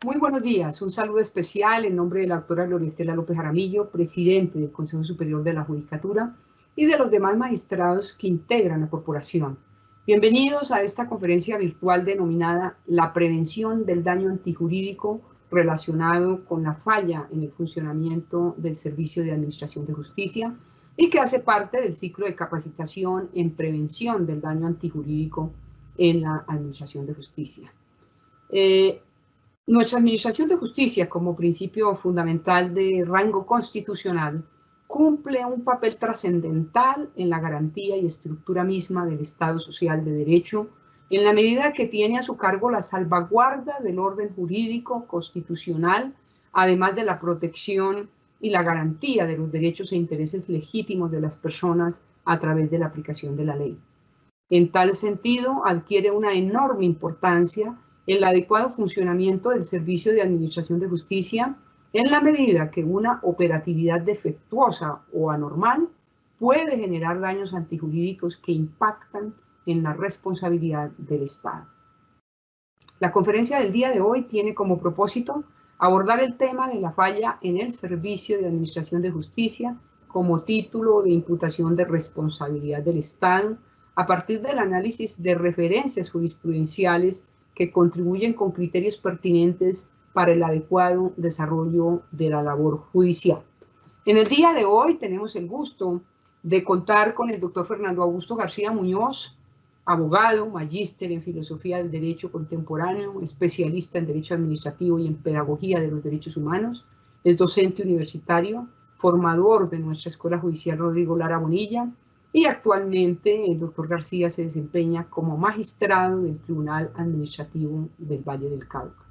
Muy buenos días, un saludo especial en nombre de la doctora Gloria Estela López Jaramillo, presidente del Consejo Superior de la Judicatura y de los demás magistrados que integran la corporación. Bienvenidos a esta conferencia virtual denominada La prevención del daño antijurídico relacionado con la falla en el funcionamiento del Servicio de Administración de Justicia y que hace parte del ciclo de capacitación en prevención del daño antijurídico en la Administración de Justicia. Nuestra Administración de Justicia, como principio fundamental de rango constitucional, cumple un papel trascendental en la garantía y estructura misma del Estado Social de Derecho, en la medida que tiene a su cargo la salvaguarda del orden jurídico constitucional, además de la protección y la garantía de los derechos e intereses legítimos de las personas a través de la aplicación de la ley. En tal sentido, adquiere una enorme importancia el adecuado funcionamiento del Servicio de Administración de Justicia en la medida que una operatividad defectuosa o anormal puede generar daños antijurídicos que impactan en la responsabilidad del Estado. La conferencia del día de hoy tiene como propósito abordar el tema de la falla en el Servicio de Administración de Justicia como título de imputación de responsabilidad del Estado a partir del análisis de referencias jurisprudenciales que contribuyen con criterios pertinentes para el adecuado desarrollo de la labor judicial. En el día de hoy tenemos el gusto de contar con el doctor Fernando Augusto García Muñoz, abogado, magíster en Filosofía del Derecho Contemporáneo, especialista en Derecho Administrativo y en Pedagogía de los Derechos Humanos, es docente universitario, formador de nuestra Escuela Judicial Rodrigo Lara Bonilla, y actualmente el doctor García se desempeña como magistrado del Tribunal Administrativo del Valle del Cauca.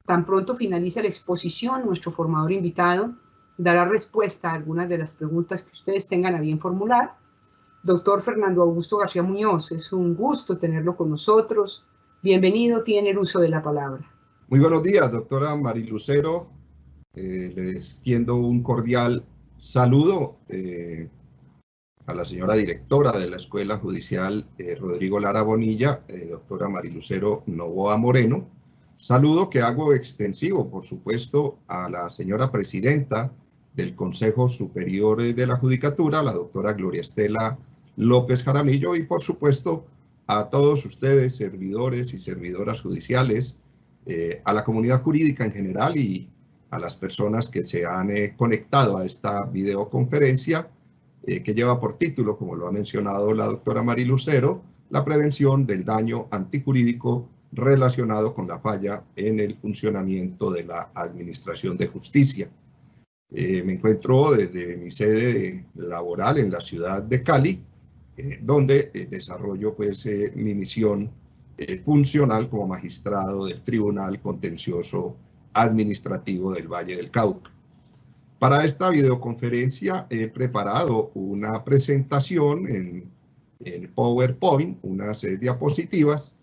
Tan pronto finalice la exposición, nuestro formador invitado dará respuesta a algunas de las preguntas que ustedes tengan a bien formular. Doctor Fernando Augusto García Muñoz, es un gusto tenerlo con nosotros. Bienvenido, tiene el uso de la palabra. Muy buenos días, doctora Mari Lucero. Le extiendo un cordial saludo a la señora directora de la Escuela Judicial Rodrigo Lara Bonilla, doctora Mari Lucero Novoa Moreno. Saludo que hago extensivo, por supuesto, a la señora presidenta del Consejo Superior de la Judicatura, la doctora Gloria Estela López Jaramillo, y por supuesto a todos ustedes, servidores y servidoras judiciales, a la comunidad jurídica en general y a las personas que se han conectado a esta videoconferencia que lleva por título, como lo ha mencionado la doctora Mari Lucero, la prevención del daño antijurídico relacionado con la falla en el funcionamiento de la Administración de Justicia. Me encuentro desde mi sede laboral en la ciudad de Cali, donde desarrollo pues, mi misión funcional como magistrado del Tribunal Contencioso Administrativo del Valle del Cauca. Para esta videoconferencia he preparado una presentación en PowerPoint, unas diapositivas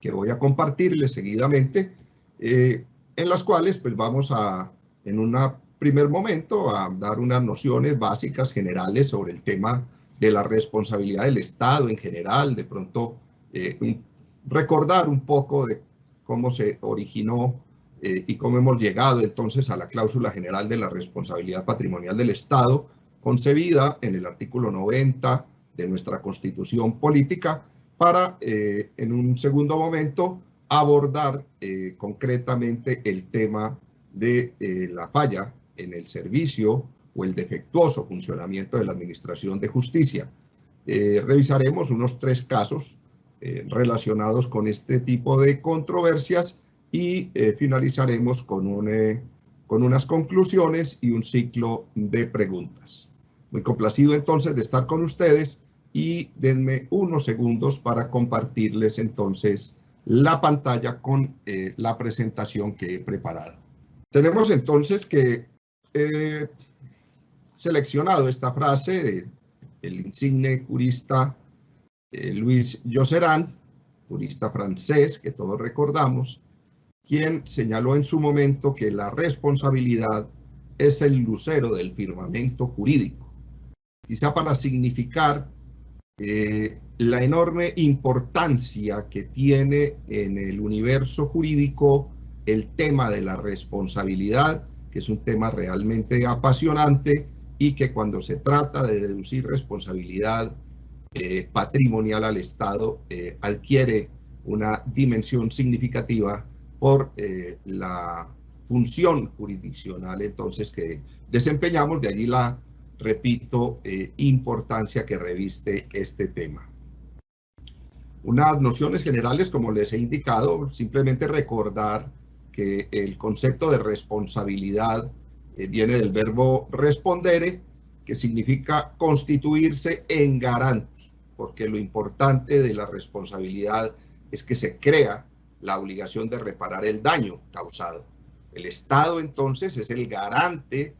que voy a compartirles seguidamente, en las cuales pues vamos a, en un primer momento, a dar unas nociones básicas generales sobre el tema de la responsabilidad del Estado en general, de pronto recordar un poco de cómo se originó y cómo hemos llegado entonces a la cláusula general de la responsabilidad patrimonial del Estado, concebida en el artículo 90 de nuestra Constitución Política, para en un segundo momento abordar concretamente el tema de la falla en el servicio o el defectuoso funcionamiento de la Administración de Justicia. Revisaremos unos 3 casos relacionados con este tipo de controversias y finalizaremos con unas conclusiones y un ciclo de preguntas. Muy complacido entonces de estar con ustedes y denme unos segundos para compartirles entonces la pantalla con la presentación que he preparado. Tenemos entonces que seleccionado esta frase del insigne jurista Louis Josserand, jurista francés que todos recordamos, quien señaló en su momento que la responsabilidad es el lucero del firmamento jurídico, quizá para significar la enorme importancia que tiene en el universo jurídico el tema de la responsabilidad, que es un tema realmente apasionante y que cuando se trata de deducir responsabilidad patrimonial al Estado adquiere una dimensión significativa por la función jurisdiccional entonces que desempeñamos, de allí la, repito, importancia que reviste este tema. Unas nociones generales, como les he indicado, simplemente recordar que el concepto de responsabilidad viene del verbo respondere, que significa constituirse en garante, porque lo importante de la responsabilidad es que se crea la obligación de reparar el daño causado. El Estado, entonces, es el garante,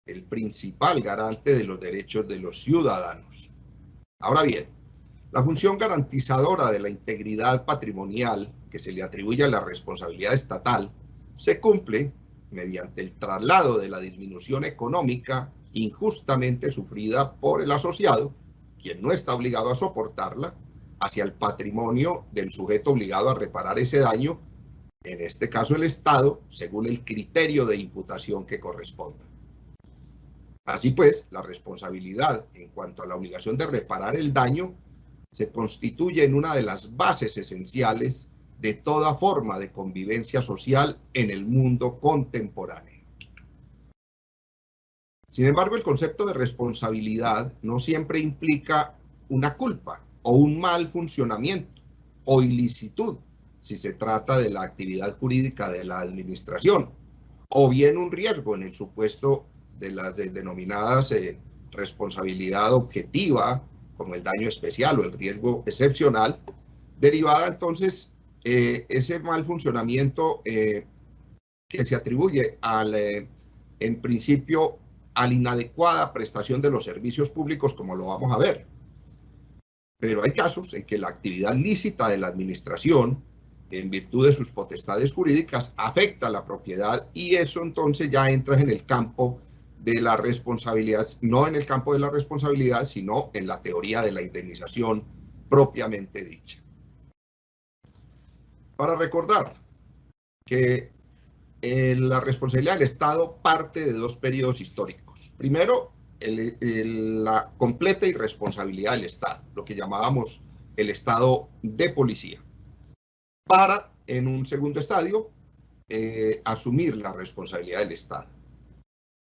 el principal garante de los derechos de los ciudadanos. Ahora bien, la función garantizadora de la integridad patrimonial que se le atribuye a la responsabilidad estatal se cumple mediante el traslado de la disminución económica injustamente sufrida por el asociado, quien no está obligado a soportarla, hacia el patrimonio del sujeto obligado a reparar ese daño, en este caso el Estado, según el criterio de imputación que corresponda. Así pues, la responsabilidad en cuanto a la obligación de reparar el daño se constituye en una de las bases esenciales de toda forma de convivencia social en el mundo contemporáneo. Sin embargo, el concepto de responsabilidad no siempre implica una culpa o un mal funcionamiento o ilicitud si se trata de la actividad jurídica de la administración, o bien un riesgo en el supuesto de las denominadas responsabilidad objetiva, como el daño especial o el riesgo excepcional, derivada entonces ese mal funcionamiento que se atribuye al, en principio, a la inadecuada prestación de los servicios públicos, como lo vamos a ver. Pero hay casos en que la actividad lícita de la administración, en virtud de sus potestades jurídicas, afecta a la propiedad y eso entonces ya entra en el campo de la responsabilidad, no en el campo de la responsabilidad, sino en la teoría de la indemnización propiamente dicha. Para recordar que la responsabilidad del Estado parte de dos periodos históricos. Primero, la completa irresponsabilidad del Estado, lo que llamábamos el estado de policía, para, en un segundo estadio, asumir la responsabilidad del Estado.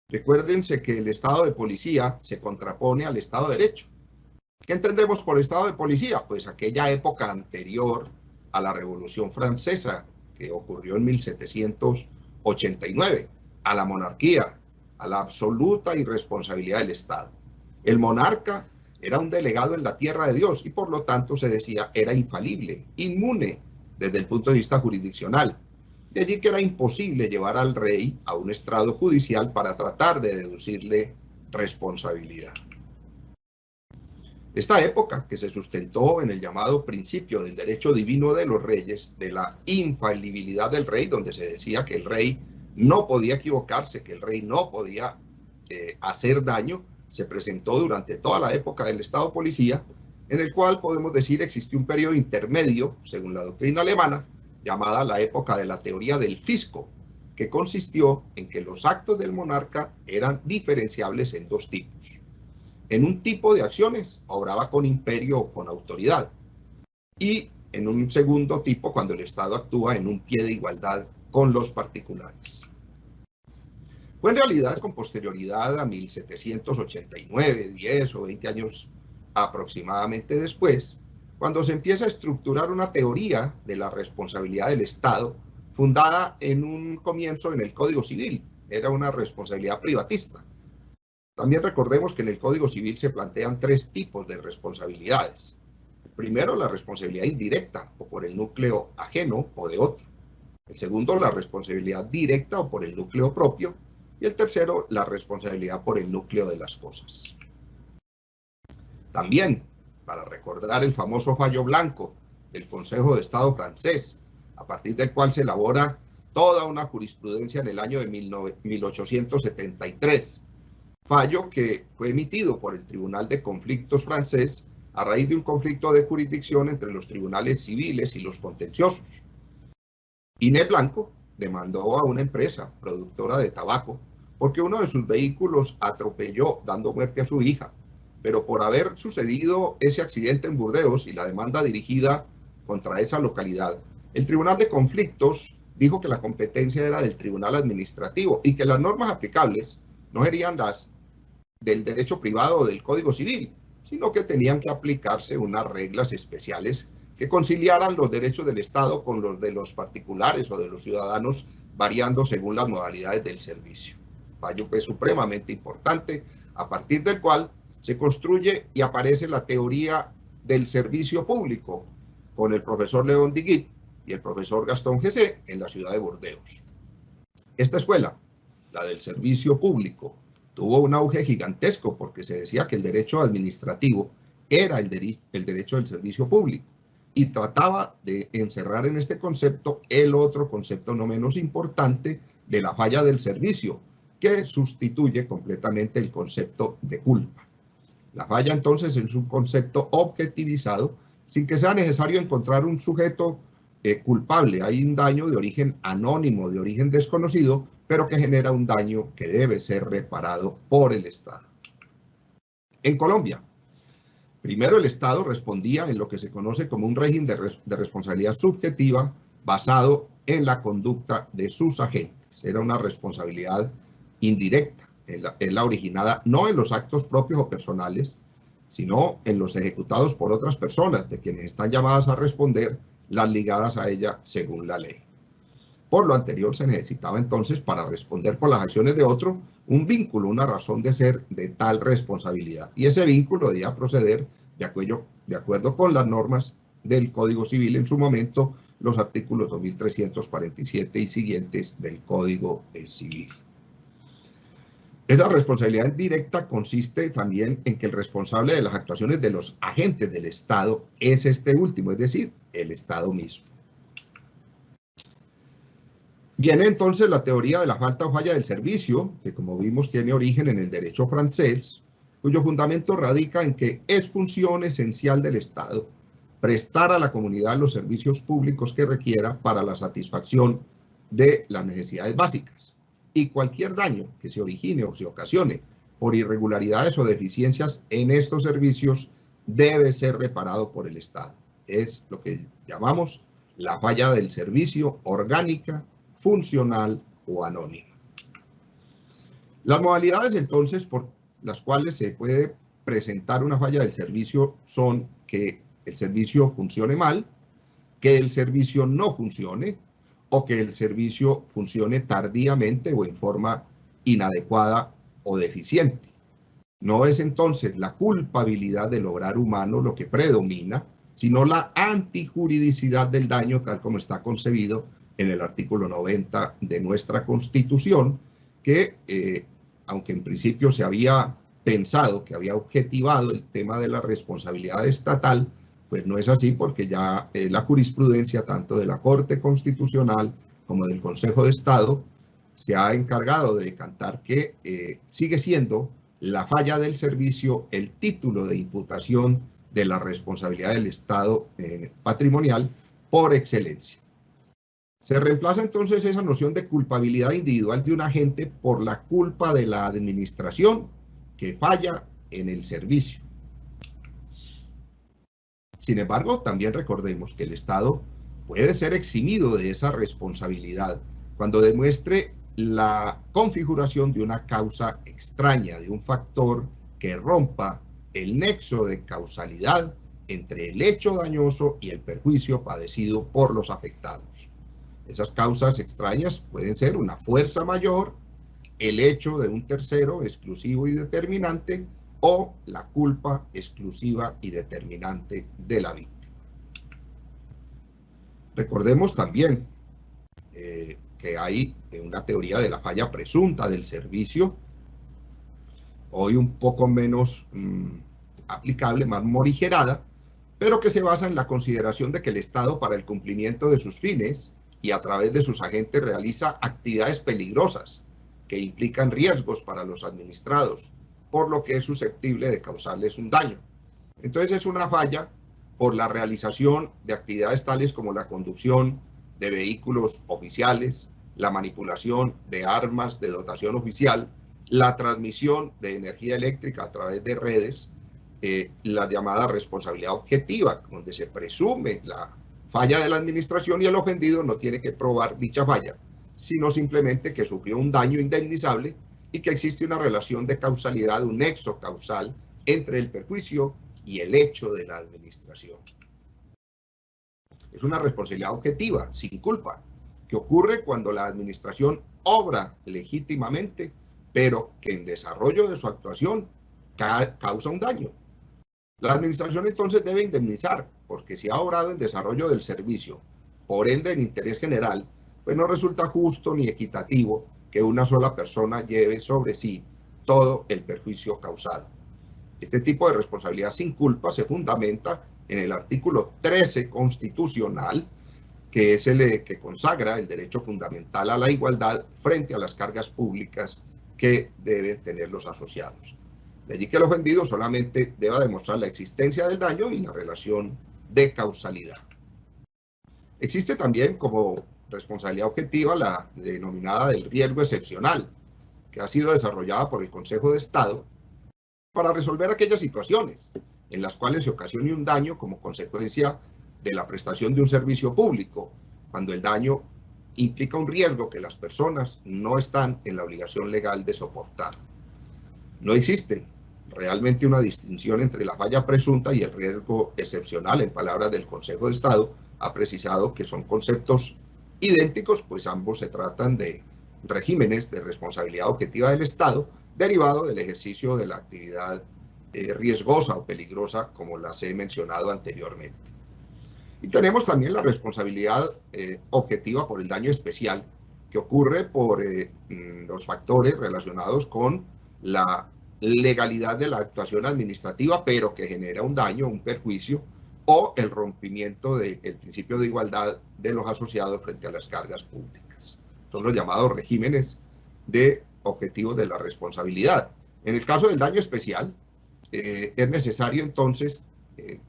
Recuérdense que el estado de policía se contrapone al estado de derecho. ¿Qué entendemos por estado de policía? Pues aquella época anterior a la Revolución Francesa, que ocurrió en 1789, a la monarquía, a la absoluta irresponsabilidad del Estado. El monarca era un delegado en la tierra de Dios y por lo tanto se decía era infalible, inmune desde el punto de vista jurisdiccional. De allí que era imposible llevar al rey a un estrado judicial para tratar de deducirle responsabilidad. Esta época, que se sustentó en el llamado principio del derecho divino de los reyes, de la infalibilidad del rey, donde se decía que el rey no podía equivocarse, que el rey no podía hacer daño, se presentó durante toda la época del Estado Policía, en el cual podemos decir existió un periodo intermedio, según la doctrina alemana, llamada la época de la teoría del fisco, que consistió en que los actos del monarca eran diferenciables en dos tipos. En un tipo de acciones obraba con imperio o con autoridad, y en un segundo tipo cuando el Estado actúa en un pie de igualdad con los particulares. Fue en realidad con posterioridad a 1789, 10 o 20 años aproximadamente después, cuando se empieza a estructurar una teoría de la responsabilidad del Estado fundada en un comienzo en el Código Civil. Era una responsabilidad privatista. También recordemos que en el Código Civil se plantean tres tipos de responsabilidades. Primero, la responsabilidad indirecta o por el núcleo ajeno o de otro. El segundo, la responsabilidad directa o por el núcleo propio. Y el tercero, la responsabilidad por el núcleo de las cosas. También, para recordar el famoso fallo Blanco del Consejo de Estado francés, a partir del cual se elabora toda una jurisprudencia en el año de 1873, fallo que fue emitido por el Tribunal de Conflictos francés a raíz de un conflicto de jurisdicción entre los tribunales civiles y los contenciosos. Inés Blanco demandó a una empresa productora de tabaco porque uno de sus vehículos atropelló, dando muerte a su hija. Pero por haber sucedido ese accidente en Burdeos y la demanda dirigida contra esa localidad, el Tribunal de Conflictos dijo que la competencia era del Tribunal Administrativo y que las normas aplicables no serían las del derecho privado o del Código Civil, sino que tenían que aplicarse unas reglas especiales que conciliaran los derechos del Estado con los de los particulares o de los ciudadanos, variando según las modalidades del servicio. Fallo que es supremamente importante, a partir del cual se construye y aparece la teoría del servicio público con el profesor León Diguit y el profesor Gastón Gessé en la ciudad de Burdeos. Esta escuela, la del servicio público, tuvo un auge gigantesco porque se decía que el derecho administrativo era el derecho del servicio público y trataba de encerrar en este concepto el otro concepto no menos importante de la falla del servicio, que sustituye completamente el concepto de culpa. La falla entonces es un concepto objetivizado sin que sea necesario encontrar un sujeto culpable. Hay un daño de origen anónimo, de origen desconocido, pero que genera un daño que debe ser reparado por el Estado. En Colombia, primero el Estado respondía en lo que se conoce como un régimen de responsabilidad subjetiva basado en la conducta de sus agentes. Era una responsabilidad indirecta, es la originada no en los actos propios o personales, sino en los ejecutados por otras personas, de quienes están llamadas a responder las ligadas a ella según la ley. Por lo anterior, se necesitaba entonces, para responder por las acciones de otro, un vínculo, una razón de ser de tal responsabilidad. Y ese vínculo debía proceder de acuerdo con las normas del Código Civil, en su momento, los artículos 2347 y siguientes del Código Civil. Esa responsabilidad directa consiste también en que el responsable de las actuaciones de los agentes del Estado es este último, es decir, el Estado mismo. Viene entonces la teoría de la falta o falla del servicio, que como vimos tiene origen en el derecho francés, cuyo fundamento radica en que es función esencial del Estado prestar a la comunidad los servicios públicos que requiera para la satisfacción de las necesidades básicas. Y cualquier daño que se origine o se ocasione por irregularidades o deficiencias en estos servicios debe ser reparado por el Estado. Es lo que llamamos la falla del servicio orgánica, funcional o anónima. Las modalidades entonces por las cuales se puede presentar una falla del servicio son que el servicio funcione mal, que el servicio no funcione o que el servicio funcione tardíamente o en forma inadecuada o deficiente. No es entonces la culpabilidad del obrar humano lo que predomina, sino la antijuridicidad del daño tal como está concebido en el artículo 90 de nuestra Constitución, que aunque en principio se había pensado que había objetivado el tema de la responsabilidad estatal, pues no es así, porque ya la jurisprudencia tanto de la Corte Constitucional como del Consejo de Estado se ha encargado de decantar que sigue siendo la falla del servicio el título de imputación de la responsabilidad del Estado patrimonial por excelencia. Se reemplaza entonces esa noción de culpabilidad individual de un agente por la culpa de la administración que falla en el servicio. Sin embargo, también recordemos que el Estado puede ser eximido de esa responsabilidad cuando demuestre la configuración de una causa extraña, de un factor que rompa el nexo de causalidad entre el hecho dañoso y el perjuicio padecido por los afectados. Esas causas extrañas pueden ser una fuerza mayor, el hecho de un tercero exclusivo y determinante, o la culpa exclusiva y determinante de la víctima. Recordemos también que hay una teoría de la falla presunta del servicio, hoy un poco menos aplicable, más morigerada, pero que se basa en la consideración de que el Estado, para el cumplimiento de sus fines y a través de sus agentes, realiza actividades peligrosas que implican riesgos para los administrados, por lo que es susceptible de causarles un daño. Entonces es una falla por la realización de actividades tales como la conducción de vehículos oficiales, la manipulación de armas de dotación oficial, la transmisión de energía eléctrica a través de redes, la llamada responsabilidad objetiva, donde se presume la falla de la administración y el ofendido no tiene que probar dicha falla, sino simplemente que sufrió un daño indemnizable y que existe una relación de causalidad, un nexo causal entre el perjuicio y el hecho de la administración. Es una responsabilidad objetiva, sin culpa, que ocurre cuando la administración obra legítimamente, pero que en desarrollo de su actuación causa un daño. La administración entonces debe indemnizar, porque si ha obrado en desarrollo del servicio, por ende en interés general, pues no resulta justo ni equitativo que una sola persona lleve sobre sí todo el perjuicio causado. Este tipo de responsabilidad sin culpa se fundamenta en el artículo 13 constitucional, que es el que consagra el derecho fundamental a la igualdad frente a las cargas públicas que deben tener los asociados. De allí que el ofendido solamente deba demostrar la existencia del daño y la relación de causalidad. Existe también como responsabilidad objetiva la denominada del riesgo excepcional, que ha sido desarrollada por el Consejo de Estado para resolver aquellas situaciones en las cuales se ocasione un daño como consecuencia de la prestación de un servicio público, cuando el daño implica un riesgo que las personas no están en la obligación legal de soportar. No existe realmente una distinción entre la falla presunta y el riesgo excepcional. En palabras del Consejo de Estado, ha precisado que son conceptos idénticos, pues ambos se tratan de regímenes de responsabilidad objetiva del Estado derivado del ejercicio de la actividad riesgosa o peligrosa, como las he mencionado anteriormente. Y tenemos también la responsabilidad objetiva por el daño especial, que ocurre por los factores relacionados con la legalidad de la actuación administrativa, pero que genera un daño, un perjuicio, o el rompimiento del principio de igualdad de los asociados frente a las cargas públicas. Son los llamados regímenes de objetivos de la responsabilidad. En el caso del daño especial, es necesario entonces,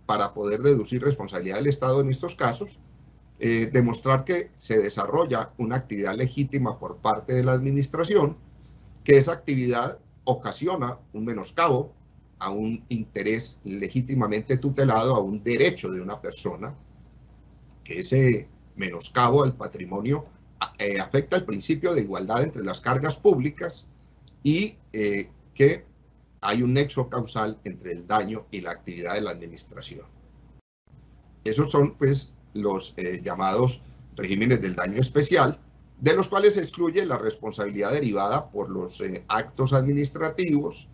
para poder deducir responsabilidad del Estado en estos casos, demostrar que se desarrolla una actividad legítima por parte de la administración, que esa actividad ocasiona un menoscabo a un interés legítimamente tutelado, a un derecho de una persona, que ese menoscabo al patrimonio afecta el principio de igualdad entre las cargas públicas y que hay un nexo causal entre el daño y la actividad de la administración. Esos son pues los llamados regímenes del daño especial, de los cuales se excluye la responsabilidad derivada por los actos administrativos,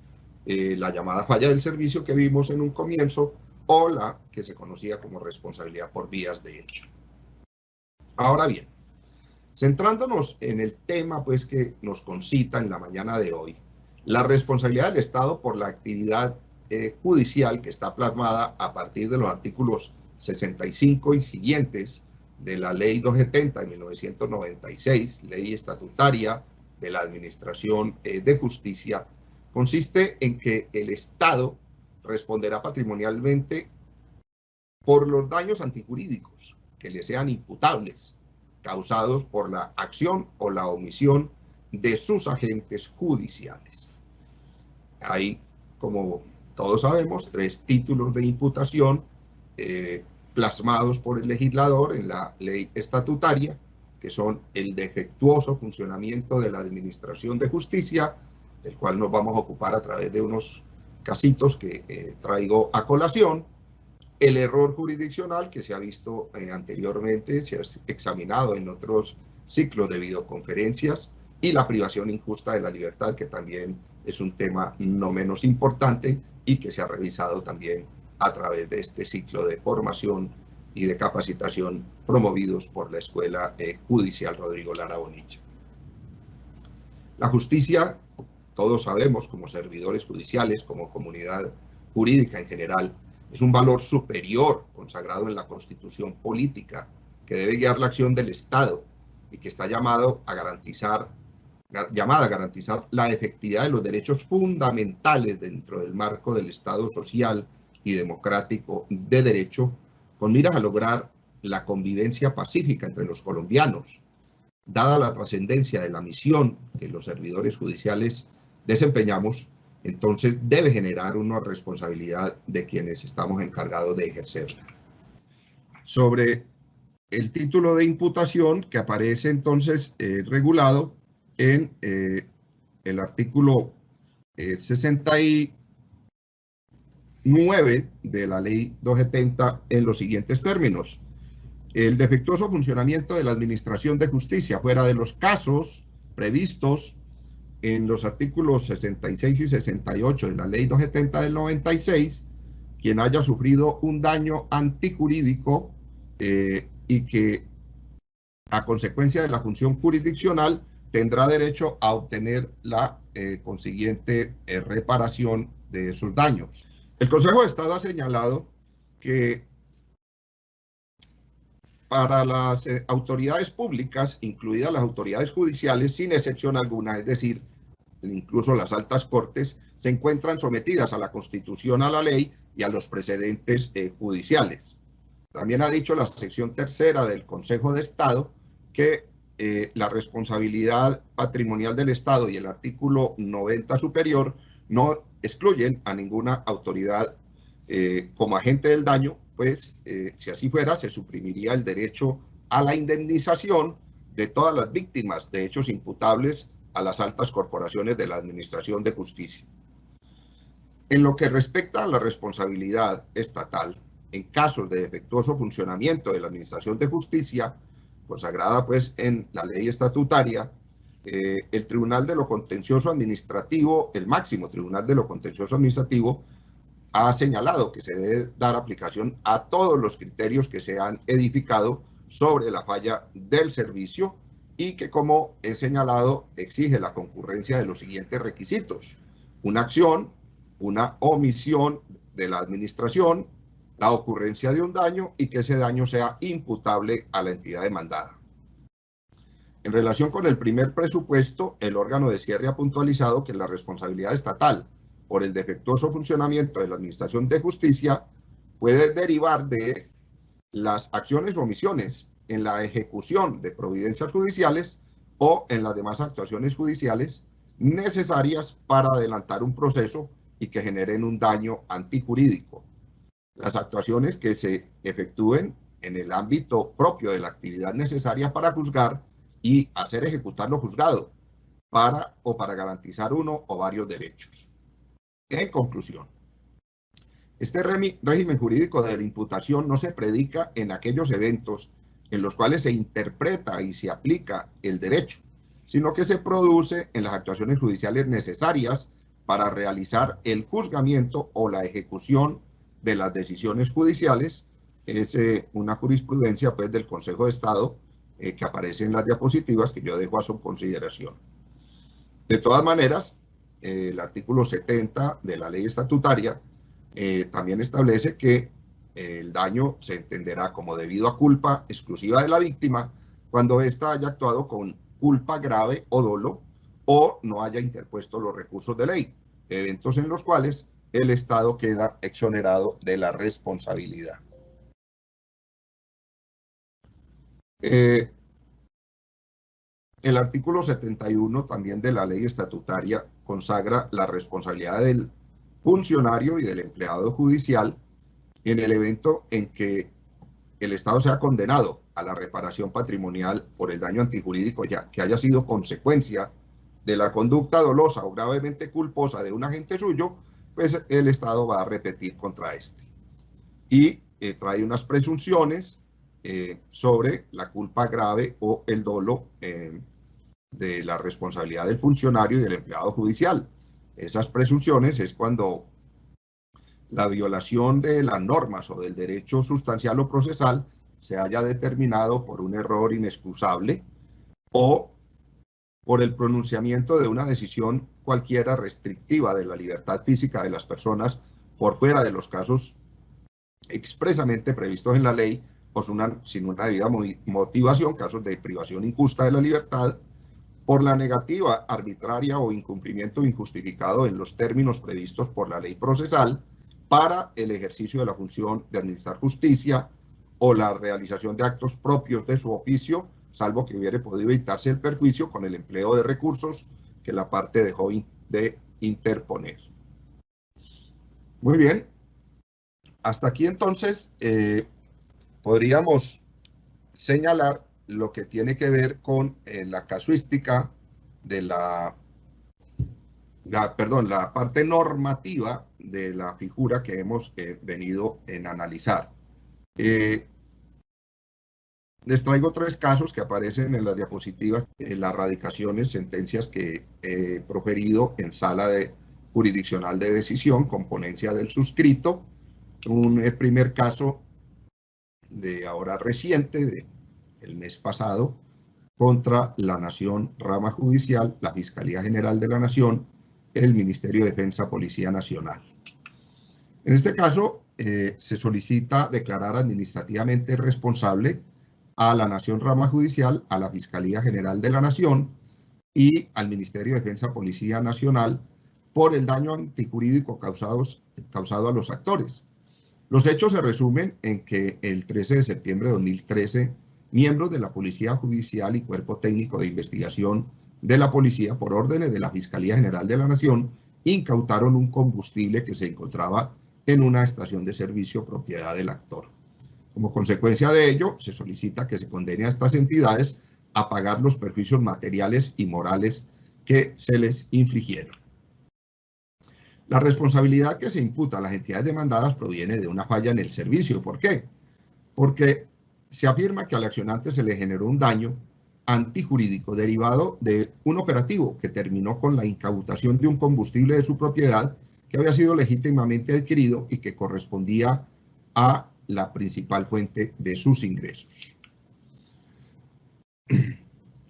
la llamada falla del servicio que vimos en un comienzo, o la que se conocía como responsabilidad por vías de hecho. Ahora bien, centrándonos en el tema pues que nos concita en la mañana de hoy, la responsabilidad del Estado por la actividad judicial, que está plasmada a partir de los artículos 65 y siguientes de la Ley 270 de 1996, Ley Estatutaria de la Administración de Justicia, consiste en que el Estado responderá patrimonialmente por los daños antijurídicos que le sean imputables, causados por la acción o la omisión de sus agentes judiciales. Hay, como todos sabemos, 3 títulos de imputación plasmados por el legislador en la ley estatutaria, que son el defectuoso funcionamiento de la administración de justicia, del cual nos vamos a ocupar a través de unos casitos que traigo a colación, el error jurisdiccional, que se ha visto anteriormente, se ha examinado en otros ciclos de videoconferencias, y la privación injusta de la libertad, que también es un tema no menos importante y que se ha revisado también a través de este ciclo de formación y de capacitación promovidos por la Escuela Judicial Rodrigo Lara Bonilla. La justicia, todos sabemos, como servidores judiciales, como comunidad jurídica en general, es un valor superior consagrado en la Constitución política que debe guiar la acción del Estado y que está llamada a garantizar la efectividad de los derechos fundamentales dentro del marco del Estado social y democrático de derecho, con miras a lograr la convivencia pacífica entre los colombianos, dada la trascendencia de la misión que los servidores judiciales desempeñamos, entonces debe generar una responsabilidad de quienes estamos encargados de ejercerla. Sobre el título de imputación, que aparece entonces regulado en el artículo 69 de la Ley 270 en los siguientes términos: el defectuoso funcionamiento de la Administración de Justicia, fuera de los casos previstos en los artículos 66 y 68 de la Ley 270 del 96, quien haya sufrido un daño antijurídico y que a consecuencia de la función jurisdiccional tendrá derecho a obtener la consiguiente reparación de esos daños. El Consejo de Estado ha señalado que para las autoridades públicas, incluidas las autoridades judiciales, sin excepción alguna, es decir, incluso las altas cortes, se encuentran sometidas a la Constitución, a la ley y a los precedentes judiciales. También ha dicho la sección tercera del Consejo de Estado que la responsabilidad patrimonial del Estado y el artículo 90 superior no excluyen a ninguna autoridad como agente del daño, pues si así fuera, se suprimiría el derecho a la indemnización de todas las víctimas de hechos imputables a las altas corporaciones de la Administración de Justicia. En lo que respecta a la responsabilidad estatal, en casos de defectuoso funcionamiento de la Administración de Justicia, consagrada pues en la ley estatutaria, el Tribunal de lo Contencioso Administrativo, el máximo Tribunal de lo Contencioso Administrativo, ha señalado que se debe dar aplicación a todos los criterios que se han edificado sobre la falla del servicio y que, como he señalado, exige la concurrencia de los siguientes requisitos: una acción, una omisión de la administración, la ocurrencia de un daño y que ese daño sea imputable a la entidad demandada. En relación con el primer presupuesto, el órgano de cierre ha puntualizado que la responsabilidad estatal por el defectuoso funcionamiento de la Administración de Justicia puede derivar de las acciones o omisiones en la ejecución de providencias judiciales o en las demás actuaciones judiciales necesarias para adelantar un proceso y que generen un daño antijurídico. Las actuaciones que se efectúen en el ámbito propio de la actividad necesaria para juzgar y hacer ejecutar lo juzgado para garantizar uno o varios derechos. En conclusión, este régimen jurídico de la imputación no se predica en aquellos eventos en los cuales se interpreta y se aplica el derecho, sino que se produce en las actuaciones judiciales necesarias para realizar el juzgamiento o la ejecución de las decisiones judiciales. Es una jurisprudencia pues del Consejo de Estado que aparece en las diapositivas, que yo dejo a su consideración. De todas maneras, el artículo 70 de la ley estatutaria también establece que el daño se entenderá como debido a culpa exclusiva de la víctima cuando ésta haya actuado con culpa grave o dolo o no haya interpuesto los recursos de ley, eventos en los cuales el Estado queda exonerado de la responsabilidad. El artículo 71 también de la ley estatutaria consagra la responsabilidad del funcionario y del empleado judicial en el evento en que el Estado sea condenado a la reparación patrimonial por el daño antijurídico que haya sido consecuencia de la conducta dolosa o gravemente culposa de un agente suyo, pues el Estado va a repetir contra este. Y trae unas presunciones sobre la culpa grave o el dolo de la responsabilidad del funcionario y del empleado judicial. Esas presunciones es cuando la violación de las normas o del derecho sustancial o procesal se haya determinado por un error inexcusable o por el pronunciamiento de una decisión cualquiera restrictiva de la libertad física de las personas por fuera de los casos expresamente previstos en la ley o sin una debida motivación, casos de privación injusta de la libertad, por la negativa arbitraria o incumplimiento injustificado en los términos previstos por la ley procesal para el ejercicio de la función de administrar justicia o la realización de actos propios de su oficio salvo que hubiera podido evitarse el perjuicio con el empleo de recursos que la parte dejó de interponer. Muy bien, hasta aquí entonces podríamos señalar lo que tiene que ver con la casuística de la parte normativa de la figura que hemos venido en analizar. Les traigo 3 casos que aparecen en las diapositivas, las radicaciones, sentencias que he proferido en sala jurisdiccional de decisión con ponencia del suscrito. Un primer caso de ahora reciente, del mes pasado, contra la Nación, rama judicial, la Fiscalía General de la Nación, el Ministerio de Defensa, Policía Nacional. En este caso, se solicita declarar administrativamente responsable a la Nación, rama judicial, a la Fiscalía General de la Nación y al Ministerio de Defensa, Policía Nacional por el daño antijurídico causado a los actores. Los hechos se resumen en que el 13 de septiembre de 2013, miembros de la Policía Judicial y Cuerpo Técnico de Investigación de la Policía, por órdenes de la Fiscalía General de la Nación, incautaron un combustible que se encontraba en una estación de servicio propiedad del actor. Como consecuencia de ello, se solicita que se condene a estas entidades a pagar los perjuicios materiales y morales que se les infligieron. La responsabilidad que se imputa a las entidades demandadas proviene de una falla en el servicio. ¿Por qué? Porque se afirma que al accionante se le generó un daño antijurídico derivado de un operativo que terminó con la incautación de un combustible de su propiedad que había sido legítimamente adquirido y que correspondía a la principal fuente de sus ingresos.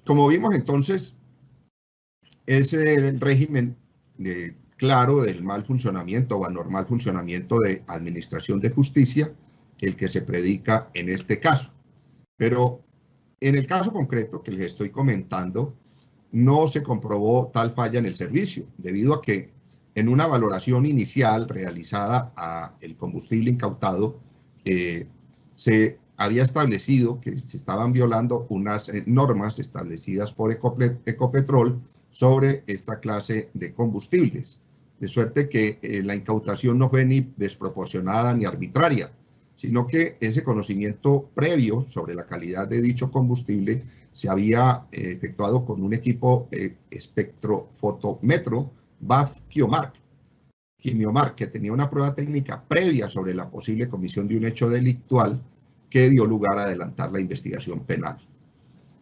Como vimos entonces, es el régimen claro del mal funcionamiento o anormal funcionamiento de administración de justicia el que se predica en este caso. Pero en el caso concreto que les estoy comentando, no se comprobó tal falla en el servicio, debido a que en una valoración inicial realizada a el combustible incautado, se había establecido que se estaban violando unas normas establecidas por Ecopetrol sobre esta clase de combustibles, de suerte que la incautación no fue ni desproporcionada ni arbitraria, sino que ese conocimiento previo sobre la calidad de dicho combustible se había efectuado con un equipo espectrofotómetro BAF-Quimiomark, que tenía una prueba técnica previa sobre la posible comisión de un hecho delictual que dio lugar a adelantar la investigación penal.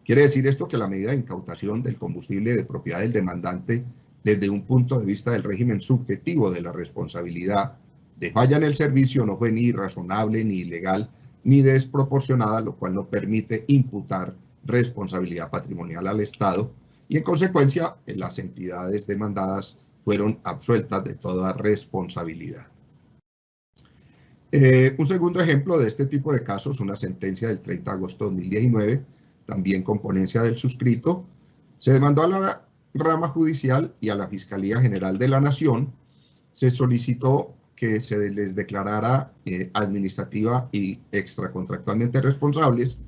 Quiere decir esto que la medida de incautación del combustible de propiedad del demandante, desde un punto de vista del régimen subjetivo de la responsabilidad de falla en el servicio, no fue ni razonable, ni ilegal, ni desproporcionada, lo cual no permite imputar responsabilidad patrimonial al Estado y, en consecuencia, las entidades demandadas fueron absueltas de toda responsabilidad. Un segundo ejemplo de este tipo de casos, una sentencia del 30 de agosto de 2019, también con ponencia del suscrito, se demandó a la rama judicial y a la Fiscalía General de la Nación. Se solicitó que se les declarara administrativa y extracontractualmente responsables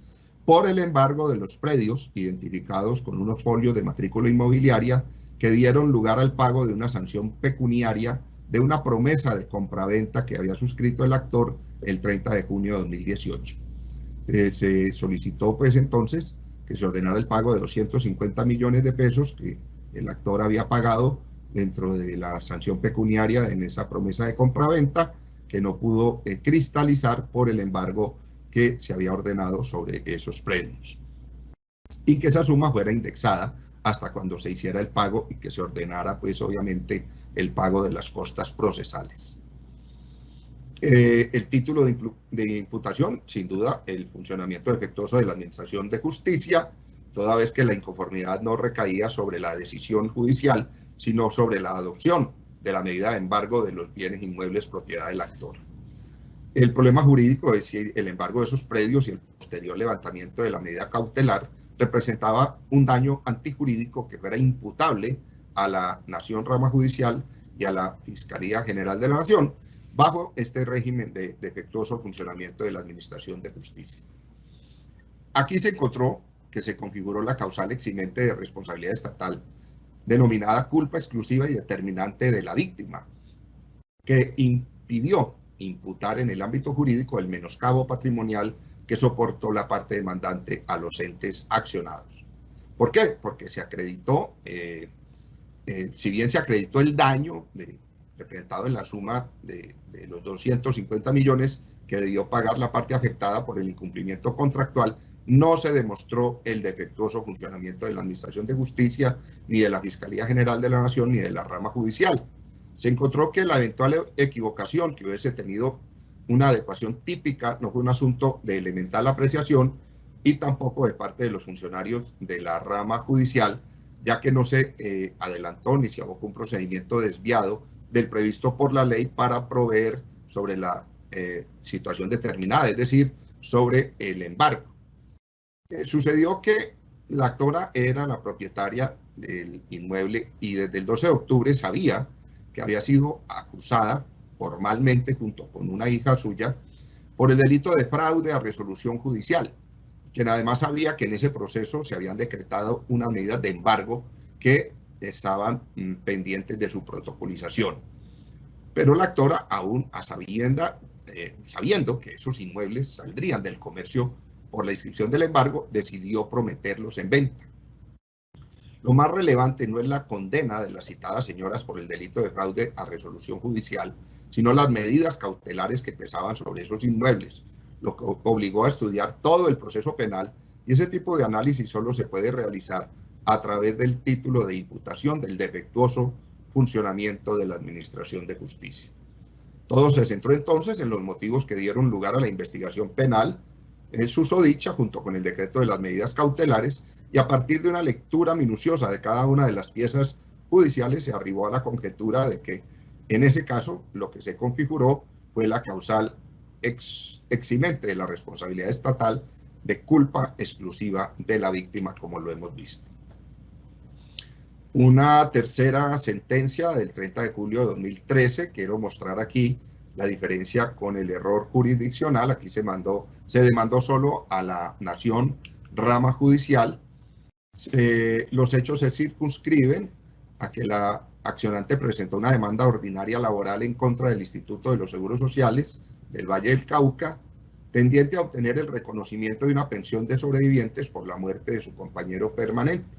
por el embargo de los predios identificados con unos folios de matrícula inmobiliaria que dieron lugar al pago de una sanción pecuniaria de una promesa de compraventa que había suscrito el actor el 30 de junio de 2018. Se solicitó pues entonces que se ordenara el pago de 250 millones de pesos que el actor había pagado dentro de la sanción pecuniaria en esa promesa de compraventa que no pudo cristalizar por el embargo que se había ordenado sobre esos predios, y que esa suma fuera indexada hasta cuando se hiciera el pago y que se ordenara pues obviamente el pago de las costas procesales. El título de imputación, sin duda, el funcionamiento defectuoso de la Administración de Justicia, toda vez que la inconformidad no recaía sobre la decisión judicial, sino sobre la adopción de la medida de embargo de los bienes inmuebles propiedad del actor. El problema jurídico es si el embargo de esos predios y el posterior levantamiento de la medida cautelar representaba un daño antijurídico que fuera imputable a la Nación, rama judicial, y a la Fiscalía General de la Nación, bajo este régimen de defectuoso funcionamiento de la Administración de Justicia. Aquí se encontró que se configuró la causal eximente de responsabilidad estatal, denominada culpa exclusiva y determinante de la víctima, que impidió imputar en el ámbito jurídico el menoscabo patrimonial que soportó la parte demandante a los entes accionados. ¿Por qué? Porque se acreditó, si bien se acreditó el daño representado en la suma de los 250 millones que debió pagar la parte afectada por el incumplimiento contractual, no se demostró el defectuoso funcionamiento de la Administración de Justicia, ni de la Fiscalía General de la Nación, ni de la rama judicial. Se encontró que la eventual equivocación que hubiese tenido una adecuación típica no fue un asunto de elemental apreciación y tampoco de parte de los funcionarios de la rama judicial, ya que no se adelantó ni se abocó un procedimiento desviado del previsto por la ley para proveer sobre la situación determinada, es decir, sobre el embargo. Sucedió que la actora era la propietaria del inmueble y desde el 12 de octubre sabía que había sido acusada formalmente junto con una hija suya por el delito de fraude a resolución judicial, quien además sabía que en ese proceso se habían decretado unas medidas de embargo que estaban pendientes de su protocolización. Pero la actora, aún a sabiendo que esos inmuebles saldrían del comercio por la inscripción del embargo, decidió prometerlos en venta. Lo más relevante no es la condena de las citadas señoras por el delito de fraude a resolución judicial, sino las medidas cautelares que pesaban sobre esos inmuebles, lo que obligó a estudiar todo el proceso penal, y ese tipo de análisis solo se puede realizar a través del título de imputación del defectuoso funcionamiento de la Administración de Justicia. Todo se centró entonces en los motivos que dieron lugar a la investigación penal, susodicha junto con el decreto de las medidas cautelares, y a partir de una lectura minuciosa de cada una de las piezas judiciales se arribó a la conjetura de que en ese caso lo que se configuró fue la causal eximente de la responsabilidad estatal de culpa exclusiva de la víctima, como lo hemos visto. Una tercera sentencia del 30 de julio de 2013, quiero mostrar aquí la diferencia con el error jurisdiccional. Aquí se demandó solo a la nación rama judicial. Los hechos se circunscriben a que la accionante presentó una demanda ordinaria laboral en contra del Instituto de los Seguros Sociales del Valle del Cauca, tendiente a obtener el reconocimiento de una pensión de sobrevivientes por la muerte de su compañero permanente.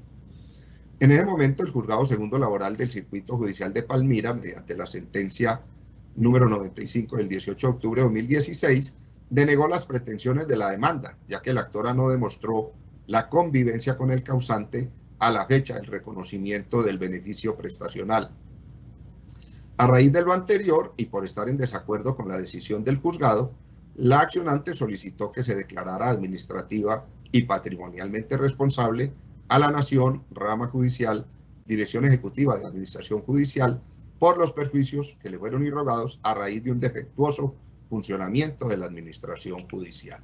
En ese momento, el Juzgado Segundo Laboral del Circuito Judicial de Palmira, mediante la sentencia número 95 del 18 de octubre de 2016, denegó las pretensiones de la demanda, ya que la actora no demostró la convivencia con el causante a la fecha del reconocimiento del beneficio prestacional. A raíz de lo anterior, y por estar en desacuerdo con la decisión del juzgado, la accionante solicitó que se declarara administrativa y patrimonialmente responsable a la Nación, rama judicial, Dirección Ejecutiva de Administración Judicial, por los perjuicios que le fueron irrogados a raíz de un defectuoso funcionamiento de la Administración Judicial.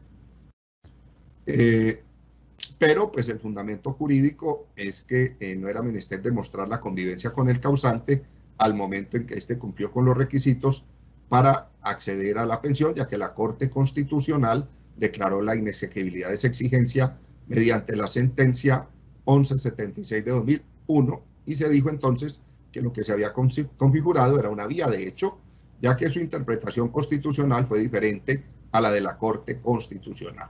Pero pues el fundamento jurídico es que no era menester demostrar la convivencia con el causante al momento en que éste cumplió con los requisitos para acceder a la pensión, ya que la Corte Constitucional declaró la inexequibilidad de esa exigencia mediante la sentencia 1176 de 2001, y se dijo entonces que lo que se había configurado era una vía de hecho, ya que su interpretación constitucional fue diferente a la de la Corte Constitucional.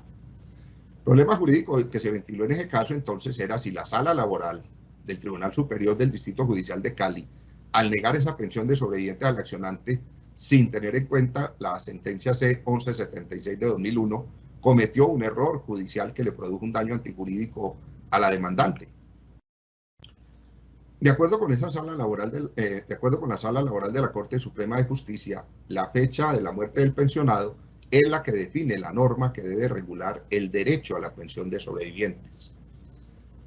El problema jurídico que se ventiló en ese caso entonces era si la Sala Laboral del Tribunal Superior del Distrito Judicial de Cali, al negar esa pensión de sobreviviente al accionante sin tener en cuenta la sentencia C-1176 de 2001, cometió un error judicial que le produjo un daño antijurídico a la demandante. De acuerdo con la Sala Laboral de la Corte Suprema de Justicia, la fecha de la muerte del pensionado es la que define la norma que debe regular el derecho a la pensión de sobrevivientes.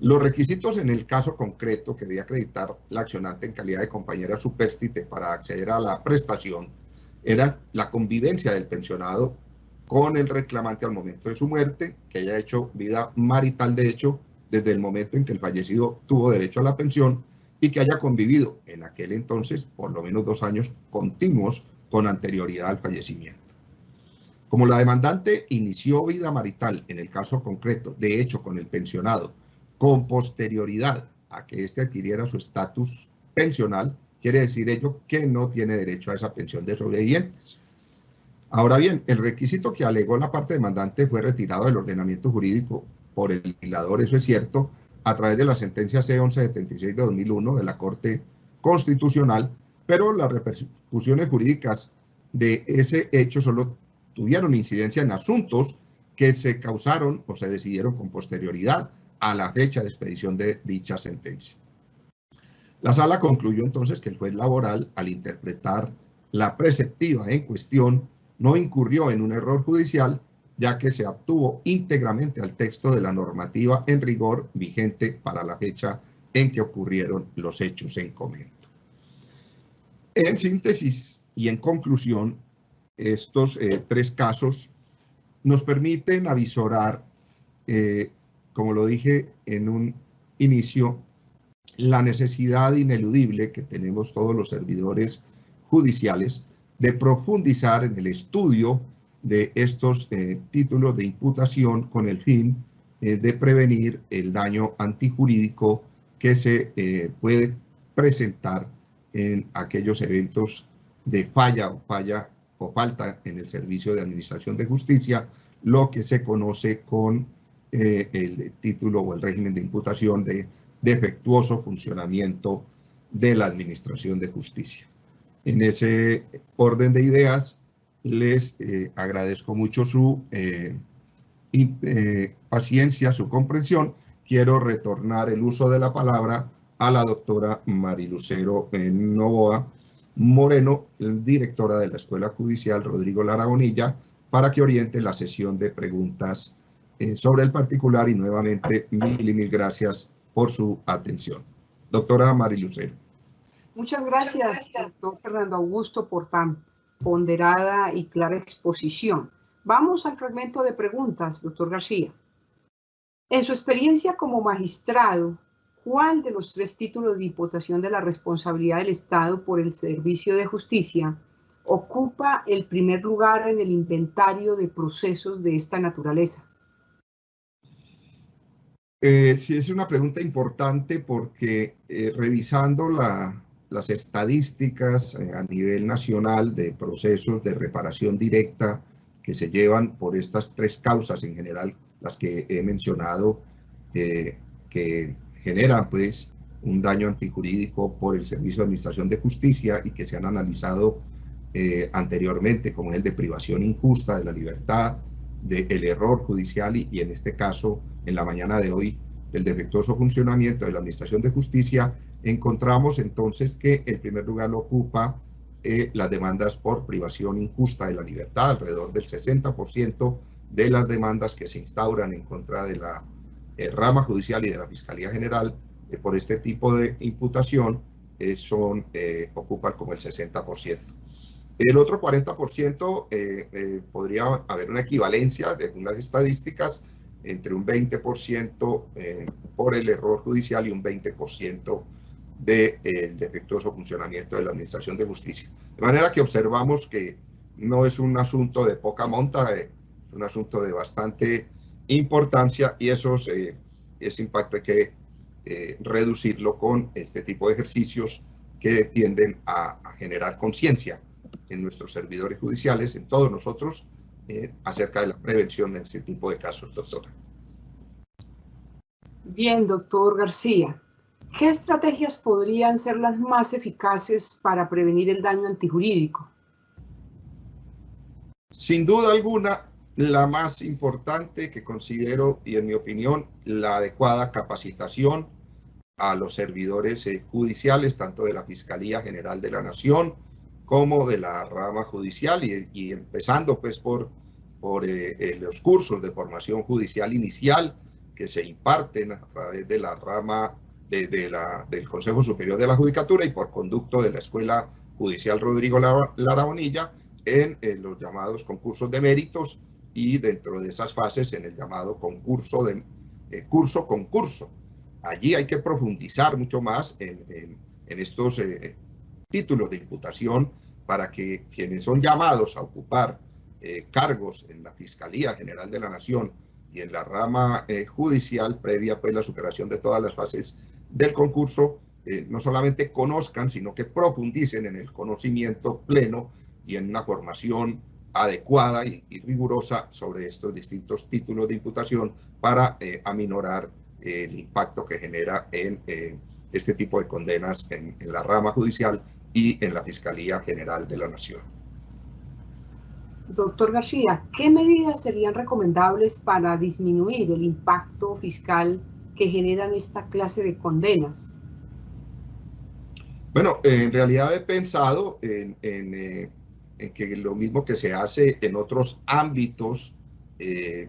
Los requisitos en el caso concreto que debía acreditar la accionante en calidad de compañera supérstite para acceder a la prestación eran la convivencia del pensionado con el reclamante al momento de su muerte, que haya hecho vida marital de hecho desde el momento en que el fallecido tuvo derecho a la pensión y que haya convivido en aquel entonces por lo menos 2 años continuos con anterioridad al fallecimiento. Como la demandante inició vida marital en el caso concreto, de hecho con el pensionado, con posterioridad a que éste adquiriera su estatus pensional, quiere decir ello que no tiene derecho a esa pensión de sobrevivientes. Ahora bien, el requisito que alegó la parte demandante fue retirado del ordenamiento jurídico por el legislador, eso es cierto, a través de la sentencia C-1176 de 2001 de la Corte Constitucional, pero las repercusiones jurídicas de ese hecho solo tuvieron incidencia en asuntos que se causaron o se decidieron con posterioridad a la fecha de expedición de dicha sentencia. La sala concluyó entonces que el juez laboral, al interpretar la preceptiva en cuestión, no incurrió en un error judicial, ya que se abstuvo íntegramente al texto de la normativa en rigor vigente para la fecha en que ocurrieron los hechos en comento. En síntesis y en conclusión, estos tres casos nos permiten avisorar, como lo dije en un inicio, la necesidad ineludible que tenemos todos los servidores judiciales de profundizar en el estudio de estos títulos de imputación con el fin de prevenir el daño antijurídico que se puede presentar en aquellos eventos de falla o falta en el servicio de administración de justicia, lo que se conoce con el título o el régimen de imputación de defectuoso funcionamiento de la administración de justicia. En ese orden de ideas, les agradezco mucho su paciencia, su comprensión. Quiero retornar el uso de la palabra a la doctora Marilucero Novoa Moreno, directora de la Escuela Judicial Rodrigo Lara Bonilla, para que oriente la sesión de preguntas sobre el particular, y nuevamente mil gracias por su atención. Doctora Marilucero. Muchas gracias, doctor Fernando Augusto, por tan ponderada y clara exposición. Vamos al fragmento de preguntas, doctor García. En su experiencia como magistrado, ¿cuál de los tres títulos de imputación de la responsabilidad del Estado por el servicio de justicia ocupa el primer lugar en el inventario de procesos de esta naturaleza? Sí, es una pregunta importante porque revisando las estadísticas a nivel nacional de procesos de reparación directa que se llevan por estas tres causas en general, las que he mencionado, que generan pues un daño antijurídico por el Servicio de Administración de Justicia y que se han analizado anteriormente, como el de privación injusta de la libertad, del error judicial y en este caso, en la mañana de hoy, del defectuoso funcionamiento de la Administración de Justicia, encontramos entonces que el primer lugar lo ocupa las demandas por privación injusta de la libertad. Alrededor del 60% de las demandas que se instauran en contra de la rama judicial y de la Fiscalía General por este tipo de imputación ocupan como el 60%. El otro 40% podría haber una equivalencia de algunas estadísticas entre un 20% por el error judicial y un 20% del defectuoso funcionamiento de la Administración de Justicia. De manera que observamos que no es un asunto de poca monta, es un asunto de bastante importancia, y ese impacto hay que reducirlo con este tipo de ejercicios que tienden a generar conciencia en nuestros servidores judiciales, en todos nosotros, acerca de la prevención de este tipo de casos, doctora. Bien, doctor García. ¿Qué estrategias podrían ser las más eficaces para prevenir el daño antijurídico? Sin duda alguna, la más importante que considero, y en mi opinión, la adecuada capacitación a los servidores judiciales, tanto de la Fiscalía General de la Nación como de la rama judicial, y empezando pues por los cursos de formación judicial inicial que se imparten a través de la rama del Consejo Superior de la Judicatura y por conducto de la Escuela Judicial Rodrigo Lara Bonilla en los llamados concursos de méritos, y dentro de esas fases en el llamado concurso curso-concurso. Allí hay que profundizar mucho más en estos títulos de imputación para que quienes son llamados a ocupar cargos en la Fiscalía General de la Nación y en la rama judicial, previa pues la superación de todas las fases del concurso, no solamente conozcan, sino que profundicen en el conocimiento pleno y en una formación adecuada y rigurosa sobre estos distintos títulos de imputación para aminorar el impacto que genera en este tipo de condenas en la rama judicial y en la Fiscalía General de la Nación. Doctor García, ¿qué medidas serían recomendables para disminuir el impacto fiscal que generan esta clase de condenas? Bueno, en realidad he pensado en que lo mismo que se hace en otros ámbitos de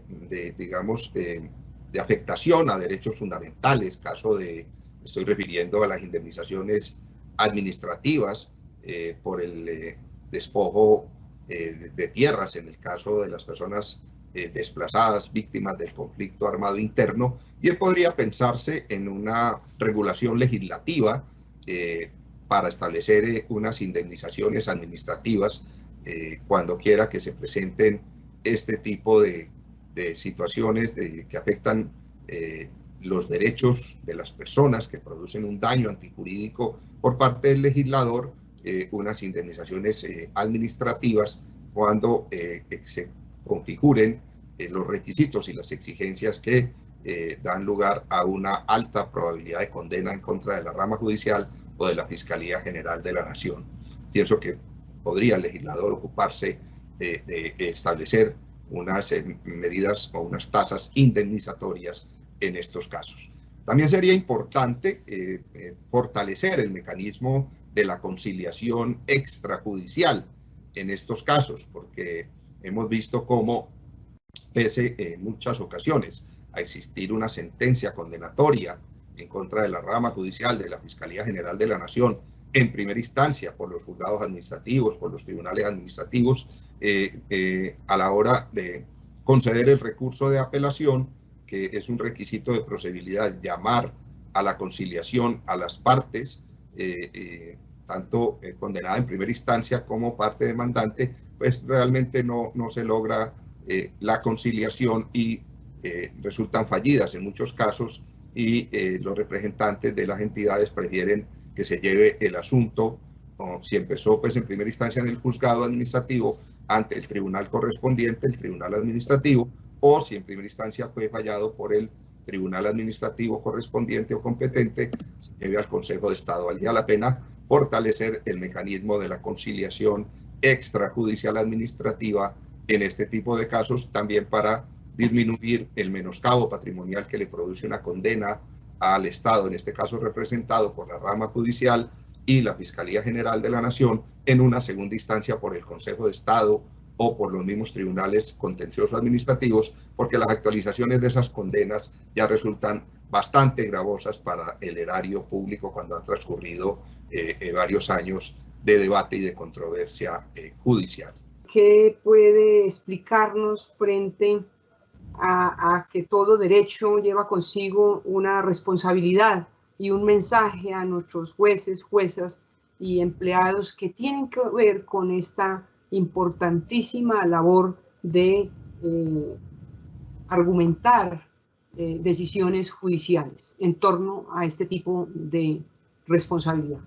afectación a derechos fundamentales, estoy refiriendo a las indemnizaciones administrativas por el despojo de tierras en el caso de las personas desplazadas, víctimas del conflicto armado interno. Bien podría pensarse en una regulación legislativa para establecer unas indemnizaciones administrativas cuando quiera que se presenten este tipo de situaciones que afectan los derechos de las personas, que producen un daño antijurídico por parte del legislador, unas indemnizaciones administrativas cuando se configuren los requisitos y las exigencias que dan lugar a una alta probabilidad de condena en contra de la rama judicial o de la Fiscalía General de la Nación. Pienso que podría el legislador ocuparse de establecer unas medidas o unas tasas indemnizatorias en estos casos. También sería importante fortalecer el mecanismo de la conciliación extrajudicial en estos casos, porque hemos visto cómo, pese en muchas ocasiones a existir una sentencia condenatoria en contra de la rama judicial de la Fiscalía General de la Nación, en primera instancia por los juzgados administrativos, por los tribunales administrativos, a la hora de conceder el recurso de apelación, que es un requisito de procedibilidad, llamar a la conciliación a las partes, tanto condenada en primera instancia como parte demandante, pues realmente no se logra la conciliación y resultan fallidas en muchos casos, y los representantes de las entidades prefieren que se lleve el asunto, o si empezó pues en primera instancia en el juzgado administrativo, ante el tribunal correspondiente, el tribunal administrativo, o si en primera instancia fue fallado por el tribunal administrativo correspondiente o competente, se lleve al Consejo de Estado. Valía la pena fortalecer el mecanismo de la conciliación extrajudicial administrativa en este tipo de casos, también para disminuir el menoscabo patrimonial que le produce una condena al Estado, en este caso representado por la rama judicial y la Fiscalía General de la Nación, en una segunda instancia por el Consejo de Estado o por los mismos tribunales contenciosos administrativos, porque las actualizaciones de esas condenas ya resultan bastante gravosas para el erario público cuando han transcurrido varios años de debate y de controversia judicial. ¿Qué puede explicarnos frente a que todo derecho lleva consigo una responsabilidad y un mensaje a nuestros jueces, juezas y empleados que tienen que ver con esta importantísima labor de argumentar decisiones judiciales en torno a este tipo de responsabilidad?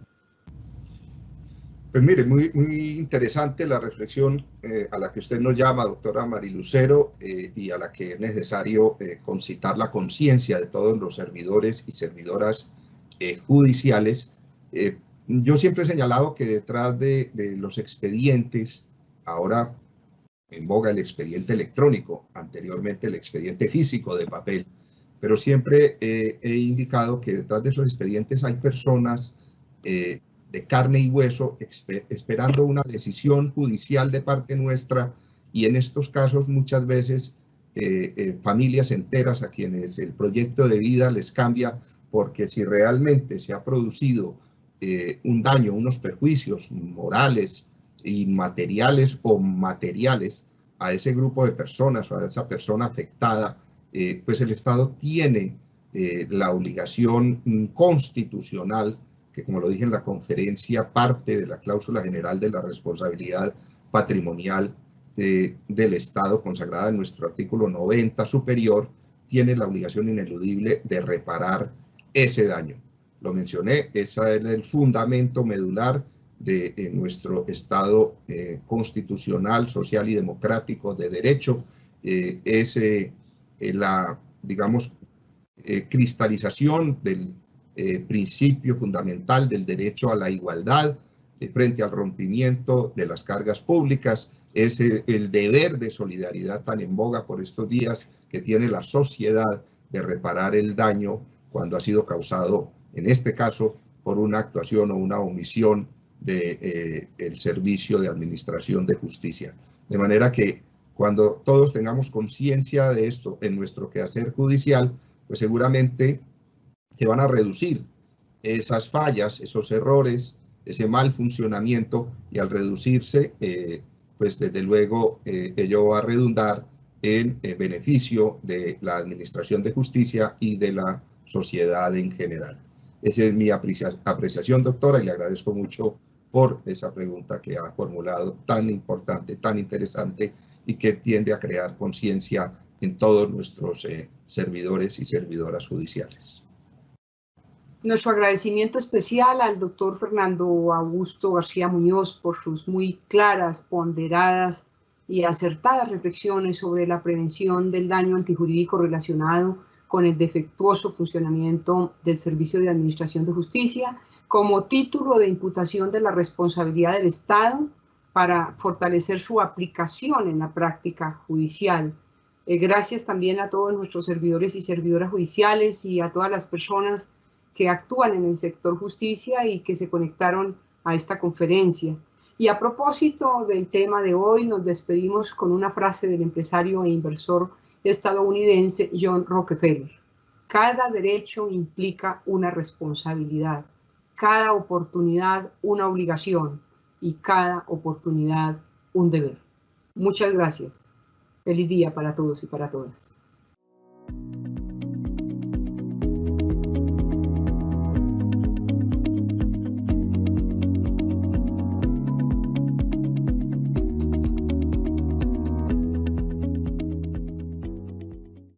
Pues mire, muy interesante la reflexión a la que usted nos llama, doctora Marilucero, y a la que es necesario concitar la conciencia de todos los servidores y servidoras judiciales. Yo siempre he señalado que detrás de los expedientes, ahora en boga el expediente electrónico, anteriormente el expediente físico de papel, pero siempre he indicado que detrás de esos expedientes hay personas de carne y hueso esperando una decisión judicial de parte nuestra, y en estos casos muchas veces familias enteras a quienes el proyecto de vida les cambia, porque si realmente se ha producido un daño, unos perjuicios morales, inmateriales o materiales a ese grupo de personas o a esa persona afectada, pues el Estado tiene la obligación constitucional, que como lo dije en la conferencia, parte de la cláusula general de la responsabilidad patrimonial, del Estado consagrada en nuestro artículo 90 superior, tiene la obligación ineludible de reparar ese daño. Lo mencioné, ese es el fundamento medular de nuestro Estado constitucional, social y democrático de derecho. Es la, digamos, cristalización del principio fundamental del derecho a la igualdad frente al rompimiento de las cargas públicas. Es el deber de solidaridad tan en boga por estos días que tiene la sociedad de reparar el daño cuando ha sido causado, en este caso, por una actuación o una omisión del Servicio de Administración de Justicia. De manera que cuando todos tengamos conciencia de esto en nuestro quehacer judicial, pues seguramente se van a reducir esas fallas, esos errores, ese mal funcionamiento, y al reducirse, pues desde luego ello va a redundar en beneficio de la administración de justicia y de la sociedad en general. Esa es mi apreciación, doctora, y le agradezco mucho por esa pregunta que ha formulado, tan importante, tan interesante, y que tiende a crear conciencia en todos nuestros servidores y servidoras judiciales. Nuestro agradecimiento especial al doctor Fernando Augusto García Muñoz por sus muy claras, ponderadas y acertadas reflexiones sobre la prevención del daño antijurídico relacionado con el defectuoso funcionamiento del Servicio de Administración de Justicia como título de imputación de la responsabilidad del Estado para fortalecer su aplicación en la práctica judicial. Gracias también a todos nuestros servidores y servidoras judiciales y a todas las personas que actúan en el sector justicia y que se conectaron a esta conferencia. Y a propósito del tema de hoy, nos despedimos con una frase del empresario e inversor estadounidense John Rockefeller. Cada derecho implica una responsabilidad, cada oportunidad una obligación y cada oportunidad un deber. Muchas gracias. Feliz día para todos y para todas.